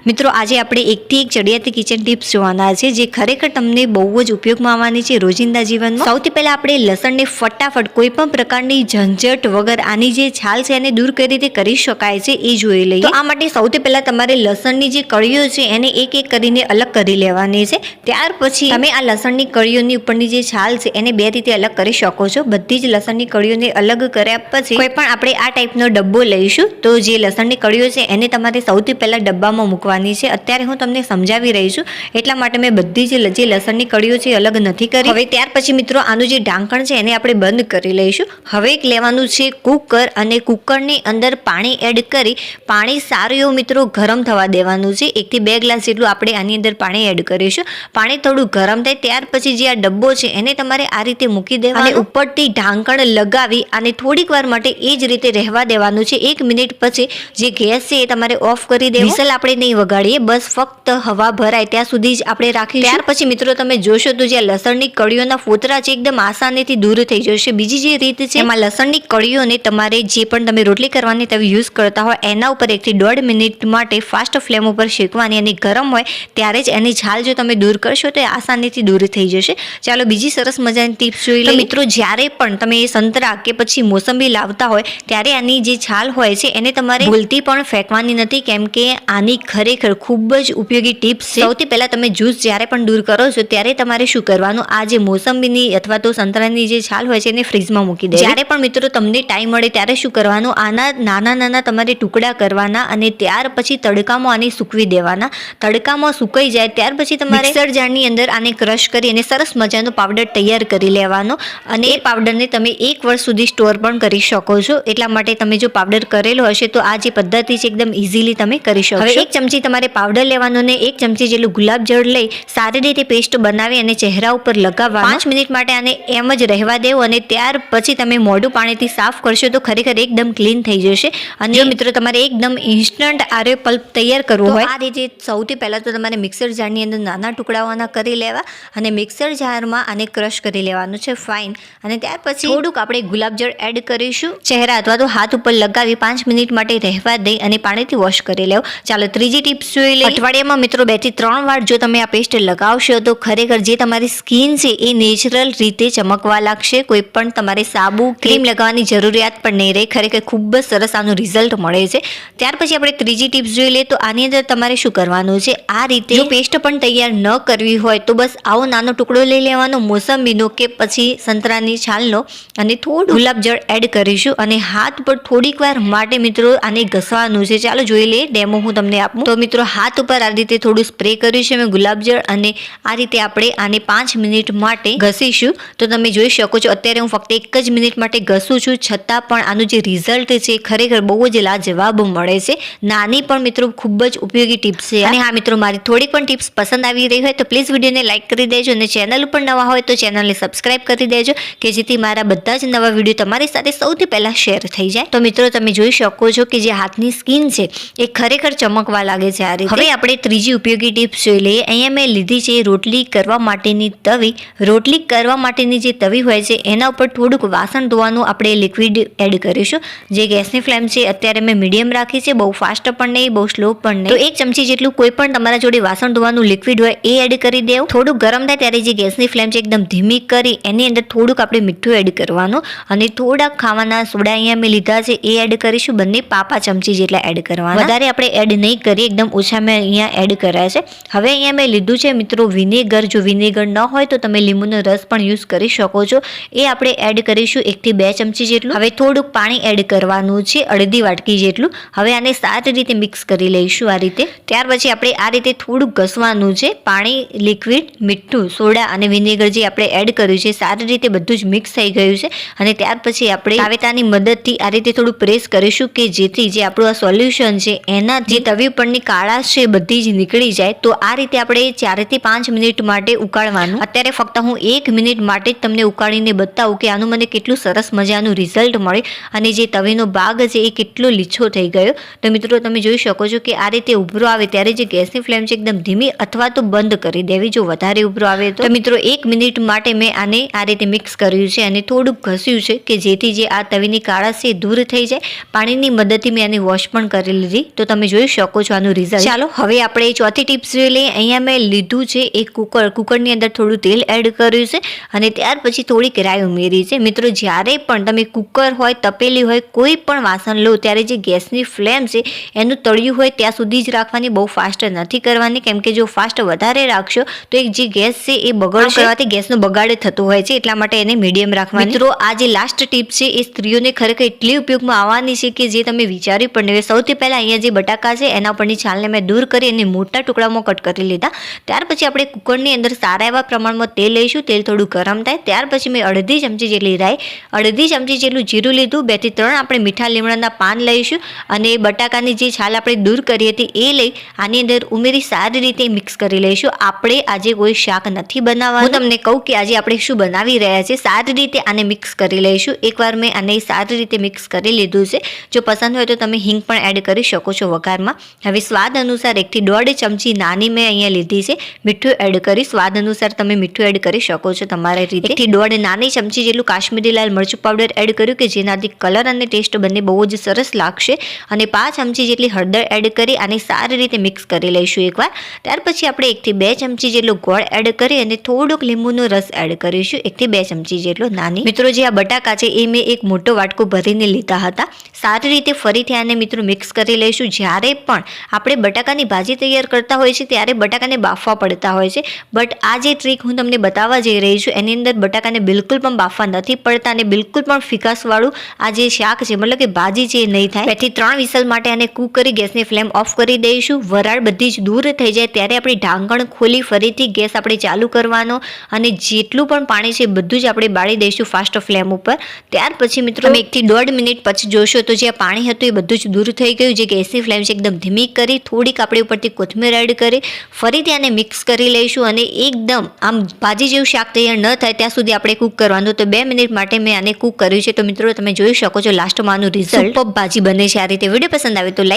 મિત્રો આજે આપણે એકથી એક ચડિયાતી કિચન ટિપ્સ જોવાના છે જે ખરેખર તમને બહુ જ ઉપયોગમાં આવવાની છે રોજિંદા જીવનમાં। સૌથી પહેલા આપણે લસણને ફટાફટ કોઈ પણ પ્રકારની ઝંઝટ વગર આની જે છાલ છે એને દૂર કઈ રીતે કરી શકાય છે એ જોઈ લઈએ। તો આ માટે સૌથી પહેલા તમારે લસણની જે કળીઓ છે એને એક એક કરીને અલગ કરી લેવાની છે। ત્યાર પછી તમે આ લસણની કળીઓની ઉપરની જે છાલ છે એને બે રીતે અલગ કરી શકો છો। બધી જ લસણની કળીઓને અલગ કર્યા પછી કોઈ પણ આપણે આ ટાઈપનો ડબ્બો લઈશું। તો જે લસણની કળીઓ છે એને તમારે સૌથી પહેલા ડબ્બામાં મૂકવાની છે। અત્યારે હું તમને સમજાવી રહી છું એટલા માટે મેં બધી જ જે લસણની કળીઓ છે અલગ નથી કરી। હવે ત્યાર પછી મિત્રો આનું જે ઢાંકણ છે એને આપણે બંધ કરી લઈશું। હવે એક લેવાનું છે કુકર અને કુકરની અંદર પાણી એડ કરી પાણી સારું એવું મિત્રો ગરમ થવા દેવાનું છે। 1 થી 2 ગ્લાસ જેટલું આપણે આની અંદર પાણી એડ કરીશું। પાણી થોડું ગરમ થાય ત્યાર પછી જે આ ડબ્બો છે એને તમારે આ રીતે મૂકી દેવાનો અને ઉપરથી ઢાંકણ લગાવી અને થોડીક વાર માટે એ જ રીતે રહેવા દેવાનું છે। 1 મિનિટ પછી જે ગેસ છે એ તમારે ઓફ કરી દેવો। વિસલ આપણે નહીં વગાડીએ, બસ ફક્ત હવા ભરાય ત્યાં સુધી જ આપણે રાખીશું। ત્યાર પછી મિત્રો તમે જોશો તો જે લસણની કળીઓના ફોતરા છે એકદમ આસાનીથી દૂર થઈ જશે। બીજી જે રીત છે એમાં લસણની કળીઓને તમારે જે પણ તમે રોટલી કરવાની તમે યુઝ કરતા હોય એના ઉપર 1 થી 1.5 મિનિટ માટે ફાસ્ટ ફ્લેમ ઉપર શેકવાની અને ગરમ હોય ત્યારે જ એની છાલ જો તમે દૂર કરશો તો આસાનીથી દૂર થઈ જશે। ચાલો બીજી સરસ મજાની ટિપ્સ જોઈ લઈએ। મિત્રો જ્યારે પણ તમે સંતરા કે પછી મોસંબી લાવતા હોય ત્યારે આની જે છાલ હોય છે એને તમારે ભૂલથી પણ ફેંકવાની નથી, કેમ કે આની ખરેખર ખૂબ જ ઉપયોગી ટિપ્સ છે। સૌથી પહેલા તમે જ્યુસ જ્યારે પણ દૂર કરો છો ત્યારે તમારે શું કરવાનું, આ જે મોસંબીની અથવા તો સંતરાની જે છાલ હોય છે એને ફ્રીજમાં મૂકી દેવી। જ્યારે પણ મિત્રો તમને ટાઈમ મળે ત્યારે શું કરવાનું, આના નાના નાના તમારે ટુકડા કરવાના અને ત્યાર પછી તડકામાં આને સૂકવી દેવાના। તડકામાં સુકાઈ જાય ત્યાર પછી તમારે મિક્સર જારની અંદર આને ક્રશ કરી અને સરસ મજાનો પાવડર તૈયાર કરી લેવાનો અને એ પાવડરને તમે 1 વર્ષ સુધી સ્ટોર પણ કરી શકો છો। એટલા માટે તમે જો પાવડર કરેલો હશે તો આ જે પદ્ધતિ છે એકદમ ઇઝીલી તમે કરી શકો। હવે 1 ચમચી તમારે પાવડર લેવાનો ને 1 ચમચી જેટલું ગુલાબજળ લઈ સારી રીતે પેસ્ટ બનાવી અને ચહેરા ઉપર લગાવવાનો। 5 મિનિટ માટે આને એમ જ રહેવા દેવો અને ત્યાર પછી તમે મોઢું પાણીથી સાફ કરશો તો ખરેખર એકદમ ક્લીન થઈ જશે। અને જો મિત્રો તમારે એકદમ ઇન્સ્ટન્ટ આરે પલ્પ તૈયાર કરવો હોય આ રીતે સૌથી પહેલા તો તમારે મિક્સર જારની અંદર નાના ટુકડાઓના કરી લેવા અને મિક્સર જારમાં આને ક્રશ કરી લેવાનું છે ફાઇન। અને ત્યાર પછી થોડુંક આપણે ગુલાબજળ એડ કરીશું, ચહેરા અથવા તો હાથ ઉપર લગાવી 5 મિનિટ માટે રહેવા દઈ અને પાણીથી વોશ કરી લેવો। ચાલો ત્રીજી ટિપ્સ જોઈ લઈએ। અઠવાડિયામાં મિત્રો 2 થી 3 વાર જો તમે આ પેસ્ટ લગાવશો તો ખરેખર જે તમારી સ્કિન છે એ નેચરલ રીતે ચમકવા લાગશે। કોઈ પણ તમારે સાબુ ક્રીમ લગાવવાની જરૂરિયાત પણ નહીં રહે। ખરેખર ખૂબ જ સરસ આનું રિઝલ્ટ મળે છે। ત્યાર પછી આપણે ત્રીજી ટિપ્સ જોઈ લઈએ। તો આની અંદર તમારે શું કરવાનું છે, આ રીતે જો પેસ્ટ પણ તૈયાર ન કરવી હોય તો બસ આવો નાનો ટુકડો લઈ લેવાનો મોસંબીનો કે પછી સંતરાની છાલનો અને થોડું ગુલાબજળ એડ કરીશું અને હાથ પર થોડીક વાર માટે મિત્રો આને ઘસવાનું છે। ચાલો જોઈ લઈએ, ડેમો હું તમને આપું। તો મિત્રો હાથ ઉપર આ રીતે થોડું સ્પ્રે કર્યું છે મેં ગુલાબજળ અને આ રીતે આપણે આને 5 મિનિટ માટે ઘસીશું। તો તમે જોઈ શકો છો અત્યારે હું ફક્ત 1 જ મિનિટ માટે ઘસું છું, છતાં પણ આનું જે રિઝલ્ટ છે ખરેખર બહુ જ લાજવાબ મળે છે। નાની પણ મિત્રો ખૂબ જ ઉપયોગી ટિપ્સ છે। અને હા મિત્રો, મારી થોડીક પણ ટિપ્સ પસંદ આવી રહી હોય તો પ્લીઝ વિડીયોને લાઇક કરી દેજો અને ચેનલ ઉપર નવા હોય તો ચેનલને સબસ્ક્રાઇબ કરી દેજો કે જેથી મારા બધા જ નવા વિડીયો તમારી સાથે સૌથી પહેલા શેર થઈ જાય। તો મિત્રો તમે જોઈ શકો છો કે જે હાથની સ્કિન છે એ ખરેખર ચમકવા લાગે છે આ રીતે। હવે આપણે ત્રીજી ઉપયોગી ટિપ્સ જોઈ લઈએ। અહીંયા મેં લીધી છે રોટલી કરવા માટેની તવી। રોટલી કરવા માટેની જે તવી હોય છે એના ઉપર થોડુંક વાસણ ધોવાનું આપણે લિક્વિડ એડ કરીશું। જે ગેસની ફ્લેમ છે અત્યારે મેં મીડિયમ રાખી છે, બહુ ફાસ્ટ પણ નહીં બહુ સ્લો પણ નહીં। તો 1 ચમચી જેટલું કોઈ પણ તમારા જોડે વાસણ ધોવાનું લિક્વિડ હોય એ એડ કરી દેવું। થોડુંક ગરમ થાય ત્યારે જે ગેસની ફ્લેમ છે એકદમ ધીમી કરી એની અંદર થોડુંક આપણે મીઠું એડ કરવાનું અને થોડાક ખાવાના સોડા અહીંયા મેં લીધા છે એ એડ કરીશું, બંને પાપા ચમચી જેટલા એડ કરવાના। વધારે આપણે એડ નહીં કરીએ, એકદમ ઓછા મેં અહીંયા એડ કર્યા છે। હવે અહીંયા મેં લીધું છે મિત્રો વિનેગર। જો વિનેગર ન હોય તો તમે લીંબુનો રસ પણ યુઝ કરી શકો છો। એ આપણે એડ કરીશું 1 થી 2 ચમચી જેટલું। હવે થોડુંક પાણી એડ કરવાનું છે, અડધી વાટકી જેટલું। હવે આને સારી રીતે મિક્સ કરી લઈશું આ રીતે। ત્યાર પછી આપણે આ રીતે થોડુંક ઘસવાનું છે। પાણી, લિક્વિડ, મીઠું, સોડા અને વિનેગર જે આપણે એડ કર્યું છે સારી રીતે બધું જ મિક્સ થઈ ગયું છે। અને ત્યાર પછી આપણે તાવેતાની મદદથી આ રીતે થોડું પ્રેસ કરીશું કે જેથી જે આપણું આ સોલ્યુશન છે એના જે તવી ઉપરની કાળાશ છે બધી જ નીકળી જાય। તો આ રીતે આપણે 4 થી 5 મિનિટ માટે ઉકાળવાનું। અત્યારે ફક્ત હું 1 મિનિટ માટે જ તમને ઉકાળીને બતાવું કે આનું મને કેટલું સરસ મજાનું રિઝલ્ટ મળે અને જે તવીનો ભાગ છે એ કેટલો લીછો થઈ ગયો। તો મિત્રો તમે જોઈ શકો છો કે આ રીતે ઉભરો આવે ત્યારે જે ગેસની ફ્લેમ છે એકદમ ધીમી અથવા તો બંધ કરી દેવી। જો વધારે ઉભરો આવે તો મિત્રો 1 મિનિટ માટે મેં આને આ રીતે મિક્સ કર્યું છે અને થોડુંક ઘસ્યું છે કે જેથી જે આ તવીની કાળાશ છે દૂર થઈ જાય। પાણીની મદદથી મેં આને વોશ પણ કરી લીધી। તો તમે જોઈ શકો છો આનું આનું રિઝલ્ટ. ચાલો હવે આપણે ચોથી ટિપ્સ જોઈ લઈએ. અહીંયા મેં લીધું છે એક કુકરની અંદર થોડું તેલ એડ કર્યું છે અને ત્યાર પછી થોડીક રાઈ ઉમેરી છે. મિત્રો જ્યારે પણ તમે કુકર હોય, તપેલી હોય, કોઈ પણ વાસણ લો ત્યારે જે ગેસની ફ્લેમ છે એનું તળિયું હોય ત્યાં સુધી જ રાખવાની, બહુ ફાસ્ટ નથી કરવાની. કેમ કે જો ફાસ્ટ વધારે રાખશો તો એક જે ગેસ છે એ બગાડ કરવાથી ગેસનો બગાડ થતો હોય છે, એટલા માટે એને મીડિયમ રાખવાની. મિત્રો આ જે લાસ્ટ ટીપ છે એ સ્ત્રીઓને ખરેખર એટલી ઉપયોગમાં આવવાની છે કે જે તમે વિચારી પણ નહીં. સૌથી પહેલાં અહીંયા જે બટાકા છે એના પરની છાલને મેં દૂર કરી અને મોટા ટુકડામાં કટ કરી લીધા. ત્યાર પછી આપણે કુકરની અંદર સારા એવા પ્રમાણમાં તેલ લઈશું. તેલ થોડું ગરમ થાય ત્યાર પછી મેં અડધી ચમચી જેટલી રાઈ, અડધી ચમચી જેટલું જીરું લીધું, 2 થી 3 આપણે મીઠા લીમડાના પાન લઈશું અને બટાકાની જે છાલ આપણે દૂર કરી હતી એ લઈ આની અંદર ઉમેરી સારી રીતે મિક્સ કરી લઈશું. આપણે આજે કોઈ શાક નથી બનાવવાનું. હું તમને કહું કે આજે આપણે શું બનાવી રહ્યા છીએ. સારી રીતે આને મિક્સ કરી લઈશું. એકવાર મેં આને સારી રીતે મિક્સ કરી લીધું છે. જો પસંદ હોય તો તમે હિંગ પણ એડ કરી શકો છો વઘારમાં. હવે સ્વાદ અનુસાર 1 થી 1.5 ચમચી નાની મેં અહીંયા લીધી છે મીઠું એડ કરી. સ્વાદ અનુસાર તમે મીઠું એડ કરી શકો છો તમારી રીતે. 1 થી 1.5 નાની ચમચી જેટલું કાશ્મીરી લાલ મરચું પાવડર એડ કર્યું કે જેનાથી કલર અને ટેસ્ટ બંને બહુ જ સરસ લાગશે. અને 5 ચમચી જેટલી હળદર એડ કરી આને સારી રીતે મિક્સ કરી લઈશું એકવાર. ત્યાર પછી આપણે 1 થી 2 ચમચી જેટલો ગોળ એડ કરી અને થોડોક લીંબુનો રસ એડ કરીશું. 1 થી 2 ચમચી જેટલો નાની. મિત્રો જે આ બટાકા છે એ મેં એક મોટો વાટકો ભરીને લીધા હતા. સારી રીતે ફરીથી આને મિત્રો મિક્સ કરી લઈશું. જ્યારે પણ આપણે બટાકાની ભાજી તૈયાર કરતા હોય છે ત્યારે બટાકાને બાફવા પડતા હોય છે, બટ આ જે ટ્રીક હું તમને બતાવવા જઈ રહી છું એની અંદર બટાકાને બિલકુલ પણ બાફવા નથી પડતા અને બિલકુલ પણ ફિકાસવાળું આ જે શાક છે મતલબ કે ભાજી છે એ નહીં થાય. 2 થી 3 વિસલ માટે આને કૂક કરી ગેસની ફ્લેમ ઓફ કરી દઈશું. વરાળ બધી જ દૂર થઈ જાય ત્યારે આપણે ઢાંકણ ખોલી ફરીથી ગેસ આપણે ચાલુ કરવાનો અને જેટલું પણ પાણી છે બધું જ આપણે બાળી દઈશું ફાસ્ટ ફ્લેમ ઉપર. ત્યાર પછી મિત્રો 1 થી 1.5 મિનિટ પછી જોશો તો જે પાણી હતું એ બધું જ દૂર થઈ ગયું. જે ગેસની ફ્લેમ છે એકદમ ધીમી કરી થોડીક આપણે ઉપરથી કોથમીર એડ કરી ફરીથી આને મિક્સ કરી લઈશું અને એકદમ આમ ભાજી જેવું શાક તૈયાર ન થાય ત્યાં સુધી આપણે કૂક કરવાનું. તો 2 મિનિટ માટે મેં આને કૂક કર્યું છે. તો મિત્રો તમે જોઈ શકો છો લાસ્ટમાં આનું રિઝલ્ટ સુપર ભાજી બને છે આ રીતે. વિડીયો પસંદ આવે તો લાઈક